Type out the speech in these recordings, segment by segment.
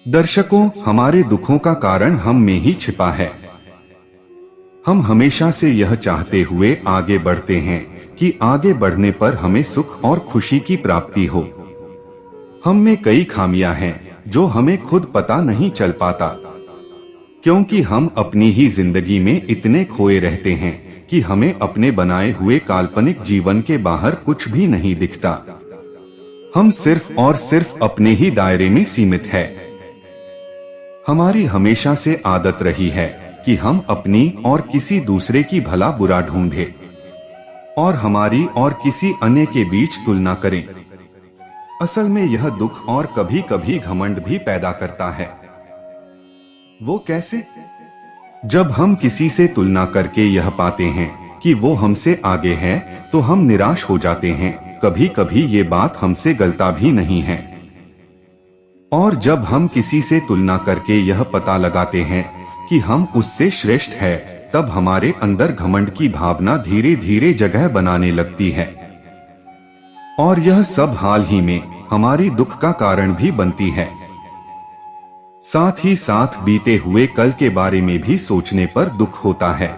दर्शकों, हमारे दुखों का कारण हम में ही छिपा है। हम हमेशा से यह चाहते हुए आगे बढ़ते हैं कि आगे बढ़ने पर हमें सुख और खुशी की प्राप्ति हो। हम में कई खामियां हैं जो हमें खुद पता नहीं चल पाता, क्योंकि हम अपनी ही जिंदगी में इतने खोए रहते हैं कि हमें अपने बनाए हुए काल्पनिक जीवन के बाहर कुछ भी नहीं दिखता। हम सिर्फ और सिर्फ अपने ही दायरे में सीमित है। हमारी हमेशा से आदत रही है कि हम अपनी और किसी दूसरे की भला बुरा ढूंढें और हमारी और किसी अन्य के बीच तुलना करें। असल में यह दुख और कभी कभी घमंड भी पैदा करता है। वो कैसे? जब हम किसी से तुलना करके यह पाते हैं कि वो हमसे आगे है तो हम निराश हो जाते हैं। कभी कभी ये बात हमसे गलता भी नहीं है। और जब हम किसी से तुलना करके यह पता लगाते हैं कि हम उससे श्रेष्ठ है, तब हमारे अंदर घमंड की भावना धीरे धीरे जगह बनाने लगती है। और यह सब हाल ही में हमारी दुख का कारण भी बनती है। साथ ही साथ बीते हुए कल के बारे में भी सोचने पर दुख होता है।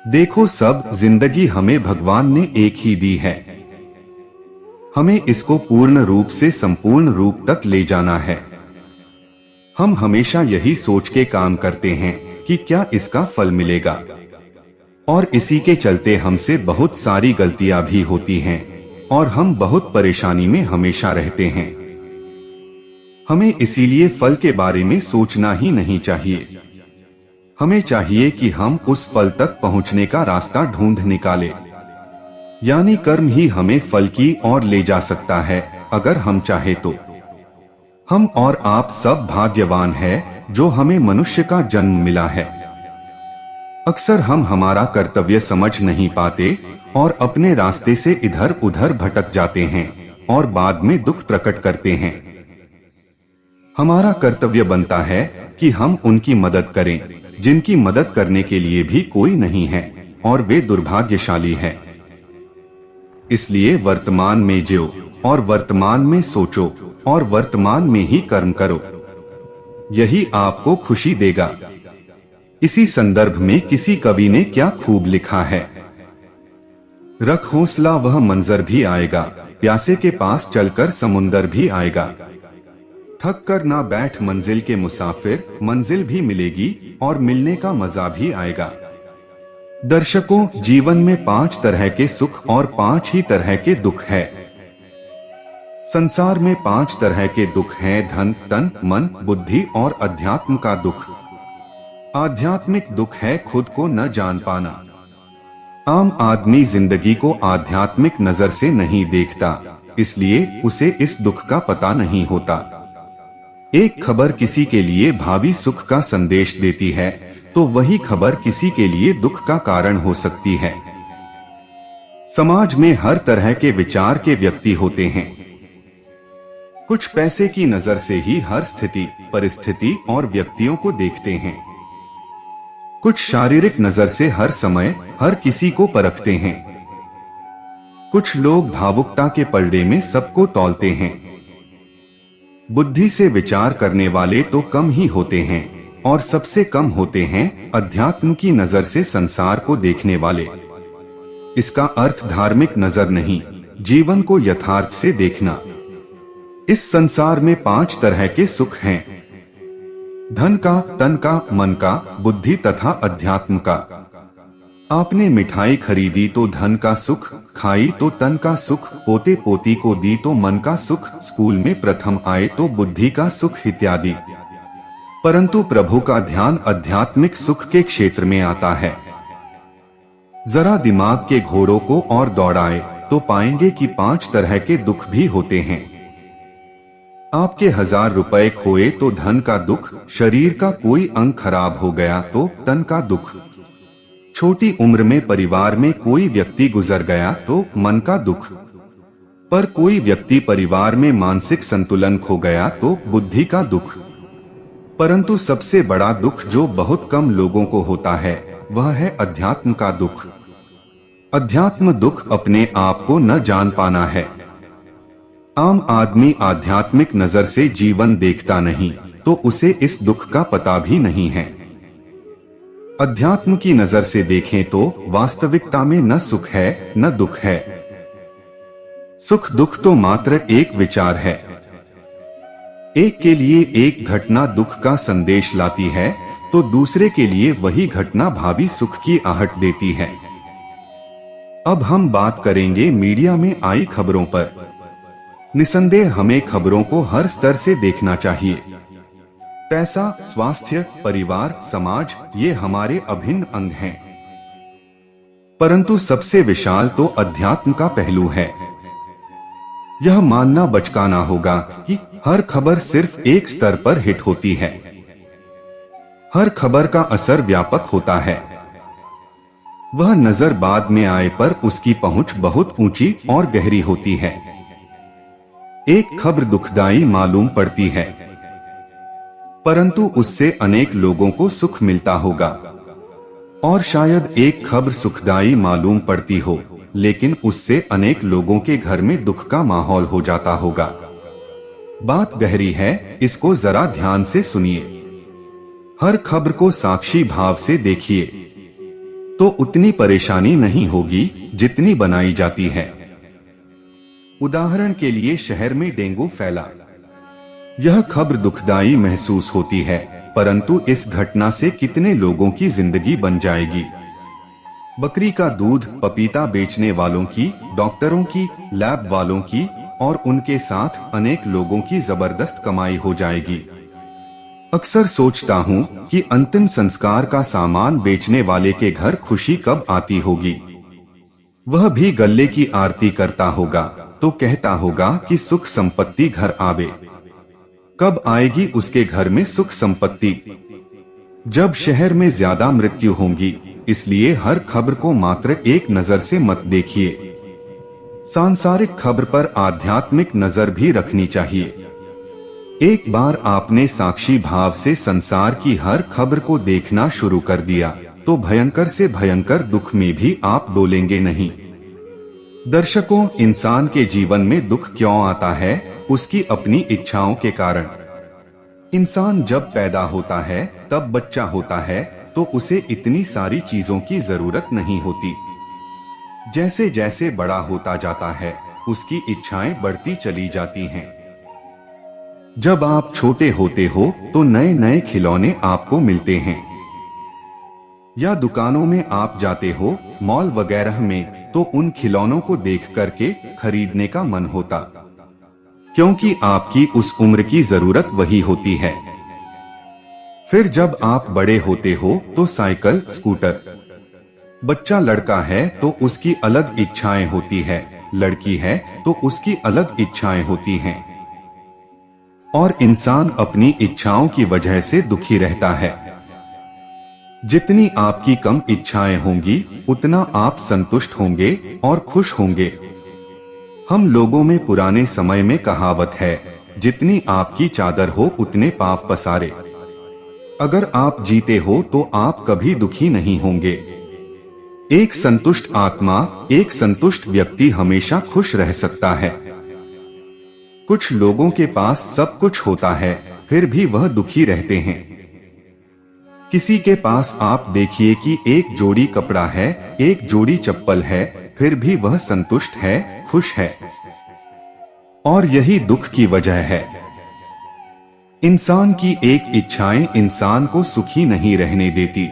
देखो, सब जिंदगी हमें भगवान ने एक ही दी है। हमें इसको पूर्ण रूप से संपूर्ण रूप तक ले जाना है। हम हमेशा यही सोच के काम करते हैं कि क्या इसका फल मिलेगा, और इसी के चलते हमसे बहुत सारी गलतियां भी होती हैं और हम बहुत परेशानी में हमेशा रहते हैं। हमें इसीलिए फल के बारे में सोचना ही नहीं चाहिए। हमें चाहिए कि हम उस फल तक पहुंचने का रास्ता ढूंढ निकालें। यानी कर्म ही हमें फल की ओर ले जा सकता है, अगर हम चाहे तो। हम और आप सब भाग्यवान हैं जो हमें मनुष्य का जन्म मिला है। अक्सर हम हमारा कर्तव्य समझ नहीं पाते और अपने रास्ते से इधर उधर भटक जाते हैं और बाद में दुख प्रकट करते हैं। हमारा कर्तव्य बनता है कि हम उनकी मदद करें जिनकी मदद करने के लिए भी कोई नहीं है और वे दुर्भाग्यशाली हैं। इसलिए वर्तमान में जियो और वर्तमान में सोचो और वर्तमान में ही कर्म करो। यही आपको खुशी देगा। इसी संदर्भ में किसी कवि ने क्या खूब लिखा है, रख हौसला वह मंजर भी आएगा, प्यासे के पास चलकर समुंदर भी आएगा। थक कर ना बैठ मंजिल के मुसाफिर, मंजिल भी मिलेगी और मिलने का मजा भी आएगा। दर्शकों, जीवन में 5 तरह के सुख और 5 ही तरह के दुख है। संसार में 5 तरह के दुख हैं: धन, तन, मन, बुद्धि और अध्यात्म का दुख। आध्यात्मिक दुख है खुद को न जान पाना। आम आदमी जिंदगी को आध्यात्मिक नजर से नहीं देखता, इसलिए उसे इस दुख का पता नहीं होता। एक खबर किसी के लिए भावी सुख का संदेश देती है तो वही खबर किसी के लिए दुख का कारण हो सकती है। समाज में हर तरह के विचार के व्यक्ति होते हैं। कुछ पैसे की नजर से ही हर स्थिति, परिस्थिति और व्यक्तियों को देखते हैं। कुछ शारीरिक नजर से हर समय हर किसी को परखते हैं। कुछ लोग भावुकता के पलड़े में सबको तौलते हैं। बुद्धि से विचार करने वाले तो कम ही होते हैं और सबसे कम होते हैं अध्यात्म की नजर से संसार को देखने वाले। इसका अर्थ धार्मिक नजर नहीं, जीवन को यथार्थ से देखना। इस संसार में 5 तरह के सुख हैं: धन का, तन का, मन का, बुद्धि तथा अध्यात्म का। आपने मिठाई खरीदी तो धन का सुख, खाई तो तन का सुख, पोते पोती को दी तो मन का सुख, स्कूल में प्रथम आए तो बुद्धि का सुख इत्यादि। परंतु प्रभु का ध्यान आध्यात्मिक सुख के क्षेत्र में आता है। जरा दिमाग के घोड़ों को और दौड़ाए तो पाएंगे कि 5 तरह के दुख भी होते हैं। आपके 1000 रुपए खोए तो धन का दुख, शरीर का कोई अंग खराब हो गया तो तन का दुख, छोटी उम्र में परिवार में कोई व्यक्ति गुजर गया तो मन का दुख, पर कोई व्यक्ति परिवार में मानसिक संतुलन खो गया तो बुद्धि का दुख। परंतु सबसे बड़ा दुख जो बहुत कम लोगों को होता है वह है अध्यात्म का दुख। अध्यात्म दुख अपने आप को न जान पाना है। आम आदमी आध्यात्मिक नजर से जीवन देखता नहीं, तो उसे इस दुख का पता भी नहीं है। अध्यात्म की नजर से देखें तो वास्तविकता में न सुख है न दुख है। सुख दुख तो मात्र एक विचार है। एक के लिए एक घटना दुख का संदेश लाती है, तो दूसरे के लिए वही घटना भावी सुख की आहट देती है। अब हम बात करेंगे मीडिया में आई खबरों पर। निसंदेह हमें खबरों को हर स्तर से देखना चाहिए। पैसा, स्वास्थ्य, परिवार, समाज, ये हमारे अभिन्न अंग हैं। परंतु सबसे विशाल तो अध्यात्म का पहलू है। यह मानना बचकाना होगा कि हर खबर सिर्फ एक स्तर पर हिट होती है। हर खबर का असर व्यापक होता है। वह नजर बाद में आए पर उसकी पहुंच बहुत ऊंची और गहरी होती है। एक खबर दुखदाई मालूम पड़ती है, परंतु उससे अनेक लोगों को सुख मिलता होगा। और शायद एक खबर सुखदाई मालूम पड़ती हो, लेकिन उससे अनेक लोगों के घर में दुख का माहौल हो जाता होगा। बात गहरी है, इसको जरा ध्यान से सुनिए। हर खबर को साक्षी भाव से देखिए, तो उतनी परेशानी नहीं होगी जितनी बनाई जाती है। उदाहरण के लिए शहर में डेंगू फैला। यह खबर दुखदाई महसूस होती है, परंतु इस घटना से कितने लोगों की जिंदगी बन जाएगी। बकरी का दूध, पपीता बेचने वालों की, डॉक्टरों की, लैब वालों की और उनके साथ अनेक लोगों की जबरदस्त कमाई हो जाएगी। अक्सर सोचता हूँ कि अंतिम संस्कार का सामान बेचने वाले के घर खुशी कब आती होगी। वह भी गल्ले की आरती करता होगा तो कहता होगा कि सुख संपत्ति घर आवे। कब आएगी उसके घर में सुख संपत्ति? जब शहर में ज्यादा मृत्यु होंगी। इसलिए हर खबर को मात्र एक नजर से मत देखिए। सांसारिक खबर पर आध्यात्मिक नजर भी रखनी चाहिए। एक बार आपने साक्षी भाव से संसार की हर खबर को देखना शुरू कर दिया, तो भयंकर से भयंकर दुख में भी आप डोलेंगे नहीं। दर्शकों, इंसान के जीवन में दुख क्यों आता है? उसकी अपनी इच्छाओं के कारण। इंसान जब पैदा होता है, तब बच्चा होता है, तो उसे इतनी सारी चीजों की जरूरत नहीं होती। जैसे जैसे बड़ा होता जाता है, उसकी इच्छाएं बढ़ती चली जाती हैं। जब आप छोटे होते हो तो नए नए खिलौने आपको मिलते हैं, या दुकानों में आप जाते हो, मॉल वगैरह में, तो उन खिलौनों को देख करके खरीदने का मन होता, क्योंकि आपकी उस उम्र की जरूरत वही होती है। फिर जब आप बड़े होते हो तो साइकिल, स्कूटर। बच्चा लड़का है तो उसकी अलग इच्छाएं होती है, लड़की है तो उसकी अलग इच्छाएं होती हैं। और इंसान अपनी इच्छाओं की वजह से दुखी रहता है। जितनी आपकी कम इच्छाएं होंगी, उतना आप संतुष्ट होंगे और खुश होंगे। हम लोगों में पुराने समय में कहावत है, जितनी आपकी चादर हो उतने पांव पसारे। अगर आप जीते हो तो आप कभी दुखी नहीं होंगे। एक संतुष्ट आत्मा, एक संतुष्ट व्यक्ति हमेशा खुश रह सकता है। कुछ लोगों के पास सब कुछ होता है, फिर भी वह दुखी रहते हैं। किसी के पास आप देखिए कि एक जोड़ी कपड़ा है, एक जोड़ी चप्पल है, फिर भी वह संतुष्ट है, खुश है। और यही दुख की वजह है। इंसान की एक इच्छाएं इंसान को सुखी नहीं रहने देती,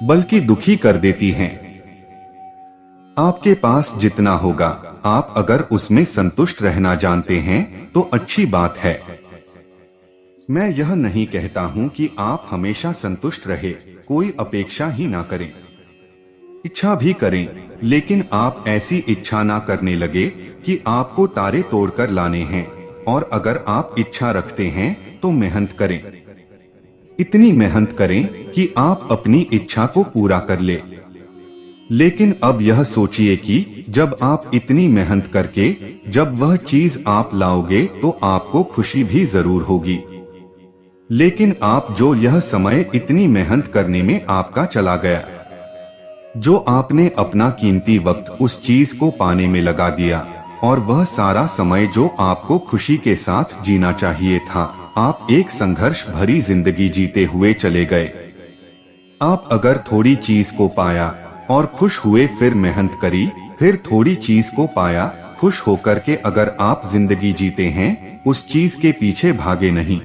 बल्कि दुखी कर देती हैं। आपके पास जितना होगा, आप अगर उसमें संतुष्ट रहना जानते हैं तो अच्छी बात है। मैं यह नहीं कहता हूं कि आप हमेशा संतुष्ट रहे, कोई अपेक्षा ही ना करें। इच्छा भी करें, लेकिन आप ऐसी इच्छा ना करने लगे कि आपको तारे तोड़कर लाने हैं। और अगर आप इच्छा रखते हैं तो मेहनत करें, इतनी मेहनत करें कि आप अपनी इच्छा को पूरा कर ले। लेकिन अब यह सोचिए कि जब आप इतनी मेहनत करके जब वह चीज आप लाओगे तो आपको खुशी भी जरूर होगी, लेकिन आप जो यह समय इतनी मेहनत करने में आपका चला गया, जो आपने अपना कीमती वक्त उस चीज को पाने में लगा दिया, और वह सारा समय जो आपको खुशी के साथ जीना चाहिए था, आप एक संघर्ष भरी जिंदगी जीते हुए चले गए। आप अगर थोड़ी चीज को पाया और खुश हुए, फिर मेहनत करी, फिर थोड़ी चीज को पाया, खुश होकर के अगर आप जिंदगी जीते हैं, उस चीज के पीछे भागे नहीं।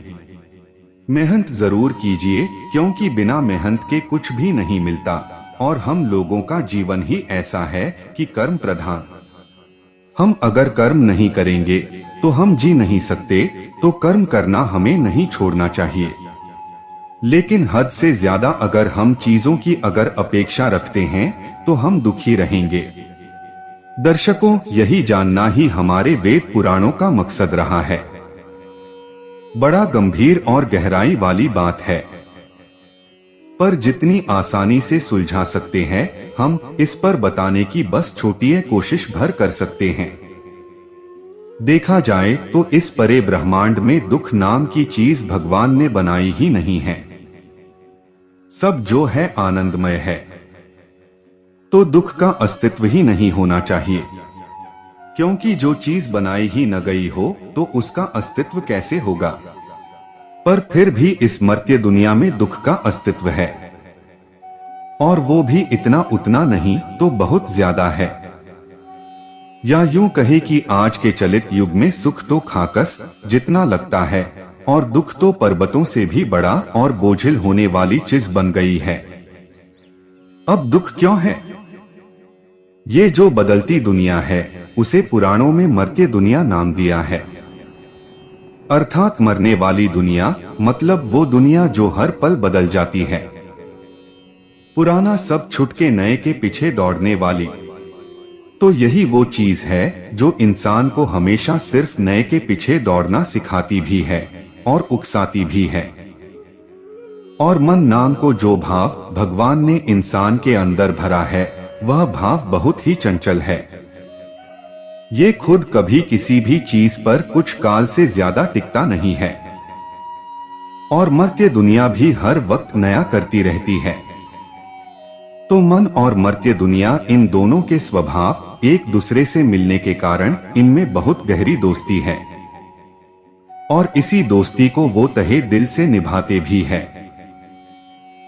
मेहनत जरूर कीजिए, क्योंकि बिना मेहनत के कुछ भी नहीं मिलता, और हम लोगों का जीवन ही ऐसा है कि कर्म प्रधान। हम अगर कर्म नहीं करेंगे तो हम जी नहीं सकते, तो कर्म करना हमें नहीं छोड़ना चाहिए। लेकिन हद से ज्यादा अगर हम चीजों की अगर अपेक्षा रखते हैं तो हम दुखी रहेंगे। दर्शकों, यही जानना ही हमारे वेद पुराणों का मकसद रहा है। बड़ा गंभीर और गहराई वाली बात है, पर जितनी आसानी से सुलझा सकते हैं हम इस पर बताने की बस छोटी कोशिश भर कर सकते हैं। देखा जाए तो इस परे ब्रह्मांड में दुख नाम की चीज भगवान ने बनाई ही नहीं है। सब जो है आनंदमय है, तो दुख का अस्तित्व ही नहीं होना चाहिए, क्योंकि जो चीज बनाई ही न गई हो तो उसका अस्तित्व कैसे होगा। पर फिर भी इस मर्त्य दुनिया में दुख का अस्तित्व है, और वो भी इतना उतना नहीं तो बहुत ज्यादा है। या यूं कहे कि आज के चलित युग में सुख तो खाकस जितना लगता है, और दुख तो पर्वतों से भी बड़ा और बोझिल होने वाली चीज बन गई है। अब दुख क्यों है? ये जो बदलती दुनिया है उसे पुराणों में मर्त्य दुनिया नाम दिया है। अर्थात मरने वाली दुनिया, मतलब वो दुनिया जो हर पल बदल जाती है। पुराना सब छुट के नए के पीछे दौड़ने वाली। तो यही वो चीज है जो इंसान को हमेशा सिर्फ नए के पीछे दौड़ना सिखाती भी है और उकसाती भी है। और मन नाम को जो भाव भगवान ने इंसान के अंदर भरा है, वह भाव बहुत ही चंचल है। ये खुद कभी किसी भी चीज पर कुछ काल से ज्यादा टिकता नहीं है, और मर्त्य दुनिया भी हर वक्त नया करती रहती है। तो मन और मर्त्य दुनिया, इन दोनों के स्वभाव एक दूसरे से मिलने के कारण इनमें बहुत गहरी दोस्ती है, और इसी दोस्ती को वो तहे दिल से निभाते भी है।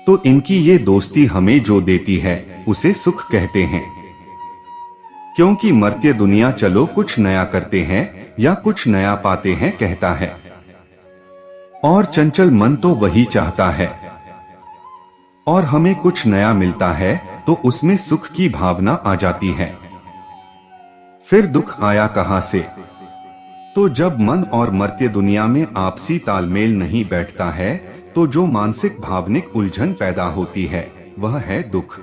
तो इनकी ये दोस्ती हमें जो देती है उसे सुख कहते हैं, क्योंकि मर्त्य दुनिया चलो कुछ नया करते हैं या कुछ नया पाते हैं कहता है, और चंचल मन तो वही चाहता है। और हमें कुछ नया मिलता है तो उसमें सुख की भावना आ जाती है। फिर दुख आया कहां से? तो जब मन और मर्त्य दुनिया में आपसी तालमेल नहीं बैठता है, तो जो मानसिक भावनिक उलझन पैदा होती है वह है दुख।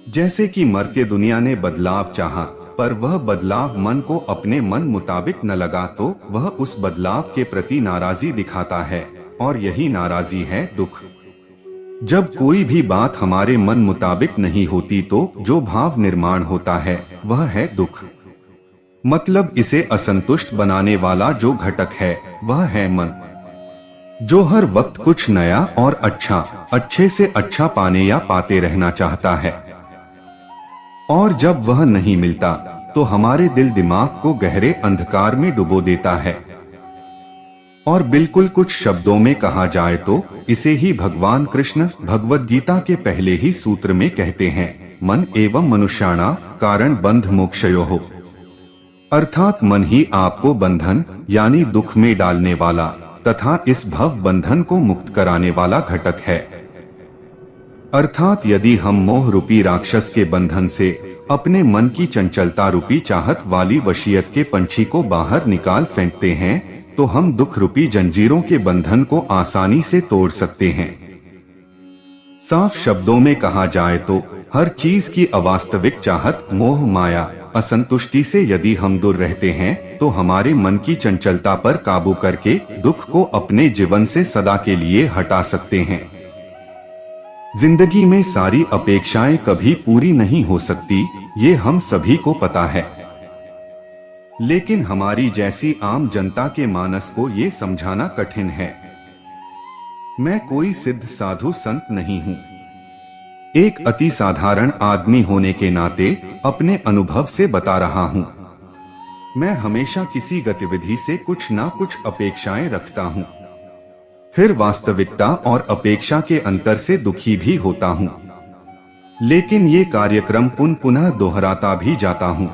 जैसे कि मर्त्य दुनिया ने बदलाव चाहा, पर वह बदलाव मन को अपने मन मुताबिक न लगा, तो वह उस बदलाव के प्रति नाराजी दिखाता है, और यही नाराजी है दुख। जब कोई भी बात हमारे मन मुताबिक नहीं होती तो जो भाव निर्माण होता है वह है दुख। मतलब इसे असंतुष्ट बनाने वाला जो घटक है वह है मन, जो हर वक्त कुछ नया और अच्छा, अच्छे से अच्छा पाने या पाते रहना चाहता है। और जब वह नहीं मिलता तो हमारे दिल दिमाग को गहरे अंधकार में डुबो देता है। और बिल्कुल कुछ शब्दों में कहा जाए तो इसे ही भगवान कृष्ण भगवद गीता के पहले ही सूत्र में कहते हैं, मन एवं मनुष्याणा कारण बंध मोक्षयोः। अर्थात मन ही आपको बंधन यानी दुख में डालने वाला तथा इस भव बंधन को मुक्त कराने वाला घटक है। अर्थात यदि हम मोह रूपी राक्षस के बंधन से अपने मन की चंचलता रूपी चाहत वाली वशीयत के पंछी को बाहर निकाल फेंकते हैं, तो हम दुख रूपी जंजीरों के बंधन को आसानी से तोड़ सकते हैं। साफ शब्दों में कहा जाए तो हर चीज की अवास्तविक चाहत, मोह, माया, असंतुष्टि से यदि हम दूर रहते हैं तो हमारे मन की चंचलता पर काबू करके दुख को अपने जीवन से सदा के लिए हटा सकते हैं। जिंदगी में सारी अपेक्षाएं कभी पूरी नहीं हो सकती, ये हम सभी को पता है। लेकिन हमारी जैसी आम जनता के मानस को ये समझाना कठिन है। मैं कोई सिद्ध साधु संत नहीं हूँ। एक अति साधारण आदमी होने के नाते अपने अनुभव से बता रहा हूँ। मैं हमेशा किसी गतिविधि से कुछ ना कुछ अपेक्षाएं रखता हूँ, फिर वास्तविकता और अपेक्षा के अंतर से दुखी भी होता हूँ, लेकिन ये कार्यक्रम पुनः दोहराता भी जाता हूँ।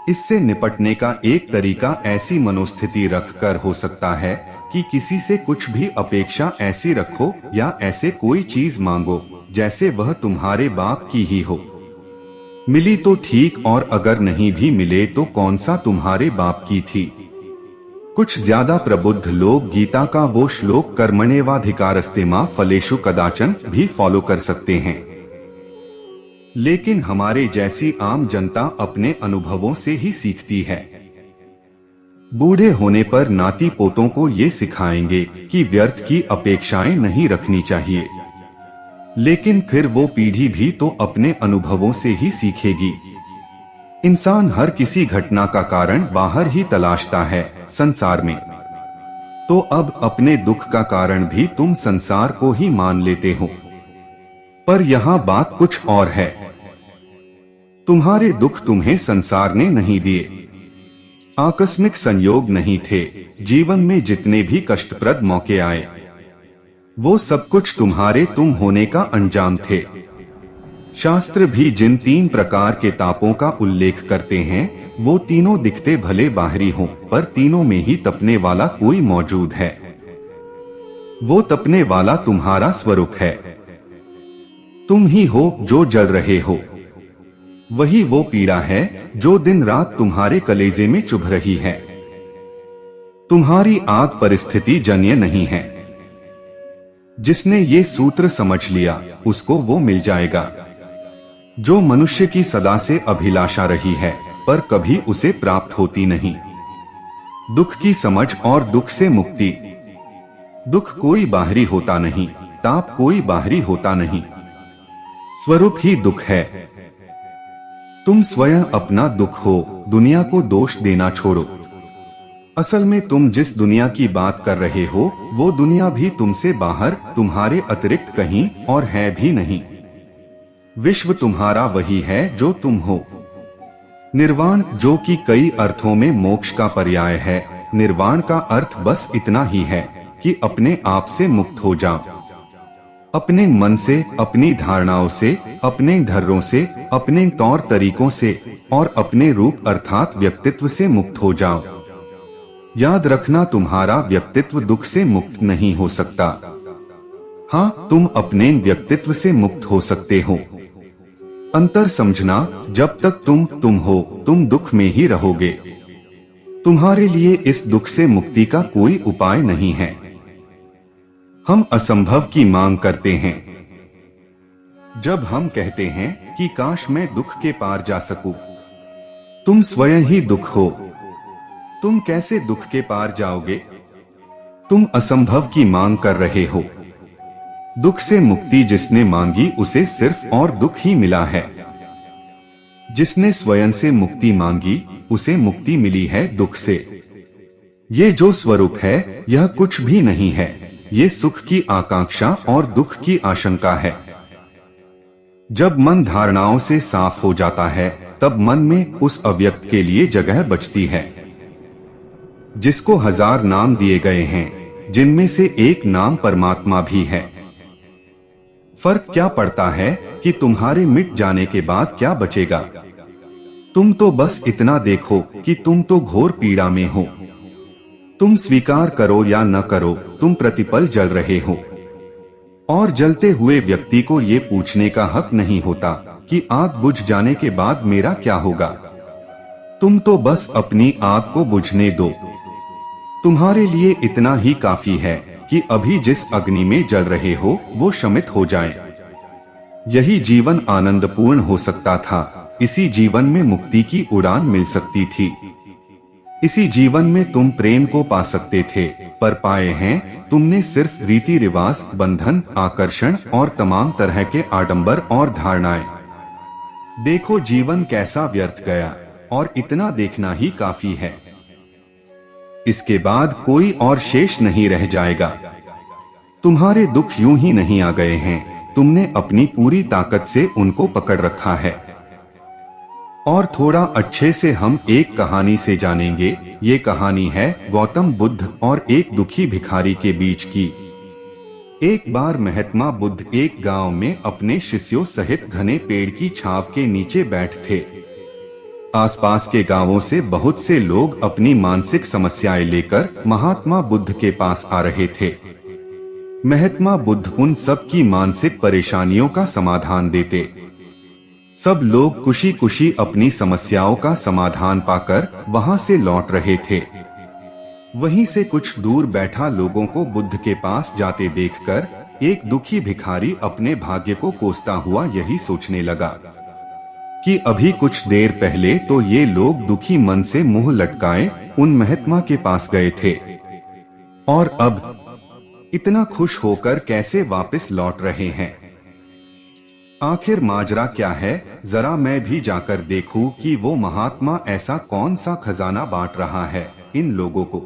इससे निपटने का एक तरीका ऐसी मनोस्थिति रखकर हो सकता है कि किसी से कुछ भी अपेक्षा ऐसी रखो या ऐसे कोई चीज मांगो जैसे वह तुम्हारे बाप की ही हो। मिली तो ठीक, और अगर नहीं भी मिले तो कौन सा तुम्हारे बाप की थी। कुछ ज्यादा प्रबुद्ध लोग गीता का वो श्लोक कर्मण्येवाधिकारस्ते मा फलेषु कदाचन भी फॉलो कर सकते हैं, लेकिन हमारे जैसी आम जनता अपने अनुभवों से ही सीखती है। बूढ़े होने पर नाती पोतों को ये सिखाएंगे कि व्यर्थ की अपेक्षाएं नहीं रखनी चाहिए, लेकिन फिर वो पीढ़ी भी तो अपने अनुभवों से ही सीखेगी। इंसान हर किसी घटना का कारण बाहर ही तलाशता है संसार में, तो अब अपने दुख का कारण भी तुम संसार को ही मान लेते हो। पर यहाँ बात कुछ और है। तुम्हारे दुख तुम्हें संसार ने नहीं दिए, आकस्मिक संयोग नहीं थे। जीवन में जितने भी कष्टप्रद मौके आए, वो सब कुछ तुम्हारे तुम होने का अंजाम थे। शास्त्र भी जिन 3 प्रकार के तापों का उल्लेख करते हैं, वो तीनों दिखते भले बाहरी हों, पर तीनों में ही तपने वाला कोई मौजूद है। वो तपने वाला तुम्हारा स्वरूप है। तुम ही हो जो जल रहे हो। वही वो पीड़ा है जो दिन रात तुम्हारे कलेजे में चुभ रही है। तुम्हारी आग परिस्थिति जन्य नहीं है। जिसने ये सूत्र समझ लिया उसको वो मिल जाएगा जो मनुष्य की सदा से अभिलाषा रही है, पर कभी उसे प्राप्त होती नहीं। दुख की समझ और दुख से मुक्ति। दुख कोई बाहरी होता नहीं, ताप कोई बाहरी होता नहीं, स्वरूप ही दुख है। तुम स्वयं अपना दुख हो, दुनिया को दोष देना छोड़ो। असल में तुम जिस दुनिया की बात कर रहे हो वो दुनिया भी तुमसे बाहर, तुम्हारे अतिरिक्त कहीं और है भी नहीं। विश्व तुम्हारा वही है जो तुम हो। निर्वाण, जो कि कई अर्थों में मोक्ष का पर्याय है, निर्वाण का अर्थ बस इतना ही है कि अपने आप से मुक्त हो जाओ। अपने मन से, अपनी धारणाओं से, अपने ढर्रों से, अपने तौर तरीकों से और अपने रूप अर्थात व्यक्तित्व से मुक्त हो जाओ। याद रखना, तुम्हारा व्यक्तित्व दुख से मुक्त नहीं हो सकता। हाँ, तुम अपने व्यक्तित्व से मुक्त हो सकते हो। अंतर समझना, जब तक तुम हो, तुम दुख में ही रहोगे। तुम्हारे लिए इस दुख से मुक्ति का कोई उपाय नहीं है। हम असंभव की मांग करते हैं। जब हम कहते हैं कि काश मैं दुख के पार जा सकूं, तुम स्वयं ही दुख हो। तुम कैसे दुख के पार जाओगे? तुम असंभव की मांग कर रहे हो। दुख से मुक्ति जिसने मांगी उसे सिर्फ और दुख ही मिला है। जिसने स्वयं से मुक्ति मांगी उसे मुक्ति मिली है दुख से। ये जो स्वरूप है यह कुछ भी नहीं है, ये सुख की आकांक्षा और दुख की आशंका है। जब मन धारणाओं से साफ हो जाता है तब मन में उस अव्यक्त के लिए जगह बचती है, जिसको 1000 नाम दिए गए हैं, जिनमें से एक नाम परमात्मा भी है। फर्क क्या पड़ता है कि तुम्हारे मिट जाने के बाद क्या बचेगा? तुम तो बस इतना देखो कि तुम तो घोर पीड़ा में हो। तुम स्वीकार करो या न करो, तुम प्रतिपल जल रहे हो। और जलते हुए व्यक्ति को ये पूछने का हक नहीं होता कि आग बुझ जाने के बाद मेरा क्या होगा। तुम तो बस अपनी आग को बुझने दो। तुम्हारे लिए इतना ही काफी है कि अभी जिस अग्नि में जल रहे हो वो शमित हो जाए। यही जीवन आनंदपूर्ण हो सकता था। इसी जीवन में मुक्ति की उड़ान मिल सकती थी। इसी जीवन में तुम प्रेम को पा सकते थे, पर पाए हैं तुमने सिर्फ रीति रिवाज, बंधन, आकर्षण और तमाम तरह के आडंबर और धारणाएं। देखो जीवन कैसा व्यर्थ गया, और इतना देखना ही काफी है। इसके बाद कोई और शेष नहीं रह जाएगा। तुम्हारे दुख यूं ही नहीं आ गए हैं, तुमने अपनी पूरी ताकत से उनको पकड़ रखा है। और थोड़ा अच्छे से हम एक कहानी से जानेंगे। ये कहानी है गौतम बुद्ध और एक दुखी भिखारी के बीच की। एक बार महात्मा बुद्ध एक गांव में अपने शिष्यों सहित घने पेड़ की छांव के नीचे बैठे थे। आसपास के गांवों से बहुत से लोग अपनी मानसिक समस्याएं लेकर महात्मा बुद्ध के पास आ रहे थे। महात्मा बुद्ध उन सब की मानसिक परेशानियों का समाधान देते। सब लोग खुशी खुशी अपनी समस्याओं का समाधान पाकर वहां से लौट रहे थे। वहीं से कुछ दूर बैठा लोगों को बुद्ध के पास जाते देखकर एक दुखी भिखारी अपने भाग्य को कोसता हुआ यही सोचने लगा कि अभी कुछ देर पहले तो ये लोग दुखी मन से मुंह लटकाए उन महात्मा के पास गए थे, और अब इतना खुश होकर कैसे वापस लौट रहे हैं। आखिर माजरा क्या है, जरा मैं भी जाकर देखूं कि वो महात्मा ऐसा कौन सा खजाना बांट रहा है इन लोगों को।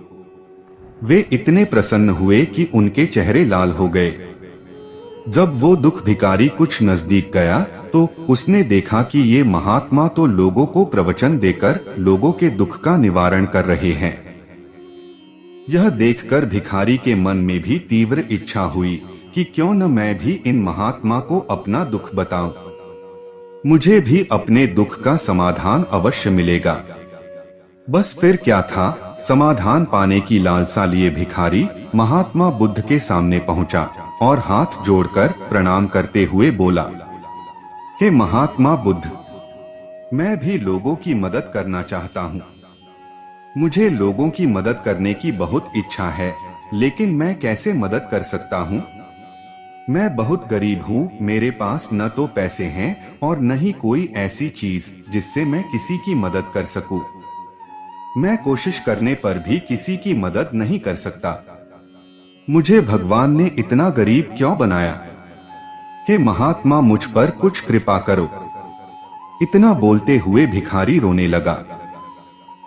वे इतने प्रसन्न हुए कि उनके चेहरे लाल हो गए। जब वो दुख भिखारी कुछ नजदीक गया तो उसने देखा कि ये महात्मा तो लोगों को प्रवचन देकर लोगों के दुख का निवारण कर रहे हैं। यह देखकर भिखारी के मन में भी तीव्र इच्छा हुई कि क्यों न मैं भी इन महात्मा को अपना दुख बताऊं, मुझे भी अपने दुख का समाधान अवश्य मिलेगा। बस फिर क्या था, समाधान पाने की लालसा लिए भिखारी महात्मा बुद्ध के सामने पहुंचा और हाथ जोड़कर प्रणाम करते हुए बोला, हे महात्मा बुद्ध, मैं भी लोगों की मदद करना चाहता हूँ। मुझे लोगों की मदद करने की बहुत इच्छा है, लेकिन मैं कैसे मदद कर सकता हूँ? मैं बहुत गरीब हूँ, मेरे पास न तो पैसे हैं और न ही कोई ऐसी चीज जिससे मैं किसी की मदद कर सकूं। मैं कोशिश करने पर भी किसी की मदद नहीं कर सकता। मुझे भगवान ने इतना गरीब क्यों बनाया? हे महात्मा, मुझ पर कुछ कृपा करो। इतना बोलते हुए भिखारी रोने लगा।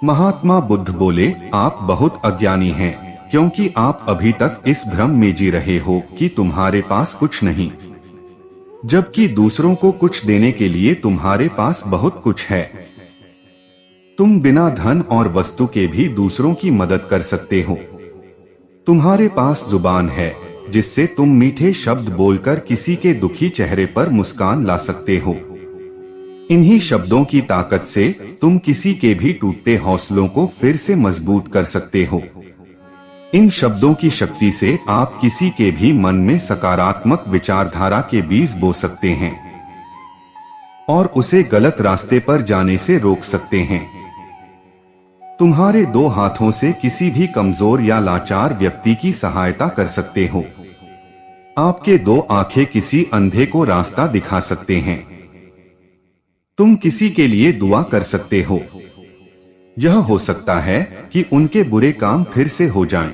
महात्मा बुद्ध बोले, आप बहुत अज्ञानी हैं, क्योंकि आप अभी तक इस भ्रम में जी रहे हो कि तुम्हारे पास कुछ नहीं, जबकि दूसरों को कुछ देने के लिए तुम्हारे पास बहुत कुछ है। तुम बिना धन और वस्तु के भी दूसरों की मदद कर सकते हो। तुम्हारे पास जुबान है जिससे तुम मीठे शब्द बोलकर किसी के दुखी चेहरे पर मुस्कान ला सकते हो। इन्हीं शब्दों की ताकत से तुम किसी के भी टूटते हौसलों को फिर से मजबूत कर सकते हो। इन शब्दों की शक्ति से आप किसी के भी मन में सकारात्मक विचारधारा के बीज बो सकते हैं और उसे गलत रास्ते पर जाने से रोक सकते हैं। तुम्हारे दो हाथों से किसी भी कमजोर या लाचार व्यक्ति की सहायता कर सकते हो। आपके दो आंखें किसी अंधे को रास्ता दिखा सकते हैं। तुम किसी के लिए दुआ कर सकते हो। यह हो सकता है कि उनके बुरे काम फिर से हो जाएं।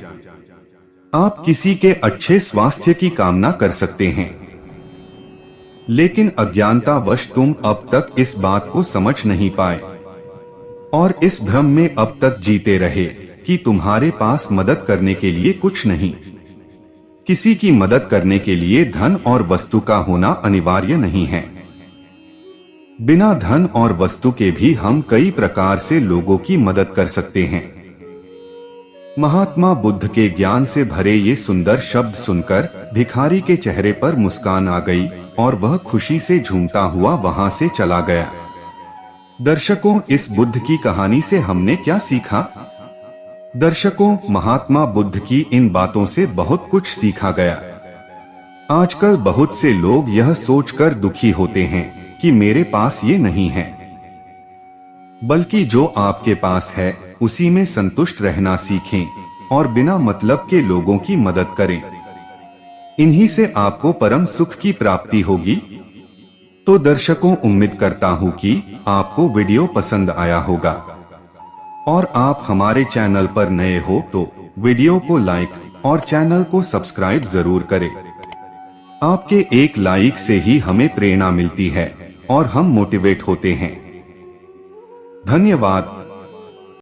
आप किसी के अच्छे स्वास्थ्य की कामना कर सकते हैं। लेकिन अज्ञानतावश तुम अब तक इस बात को समझ नहीं पाए और इस भ्रम में अब तक जीते रहे कि तुम्हारे पास मदद करने के लिए कुछ नहीं। किसी की मदद करने के लिए धन और वस्तु का होना अनिवार्य नहीं है। बिना धन और वस्तु के भी हम कई प्रकार से लोगों की मदद कर सकते हैं। महात्मा बुद्ध के ज्ञान से भरे ये सुंदर शब्द सुनकर भिखारी के चेहरे पर मुस्कान आ गई और वह खुशी से झूमता हुआ वहां से चला गया। दर्शकों, इस बुद्ध की कहानी से हमने क्या सीखा? दर्शकों, महात्मा बुद्ध की इन बातों से बहुत कुछ सीखा गया। आजकल बहुत से लोग यह सोचकर दुखी होते हैं कि मेरे पास ये नहीं है, बल्कि जो आपके पास है उसी में संतुष्ट रहना सीखें और बिना मतलब के लोगों की मदद करें। इन्हीं से आपको परम सुख की प्राप्ति होगी। तो दर्शकों, उम्मीद करता हूं कि आपको वीडियो पसंद आया होगा और आप हमारे चैनल पर नए हो तो वीडियो को लाइक और चैनल को सब्सक्राइब जरूर करें। आपके एक लाइक से ही हमें प्रेरणा मिलती है और हम मोटिवेट होते हैं। धन्यवाद।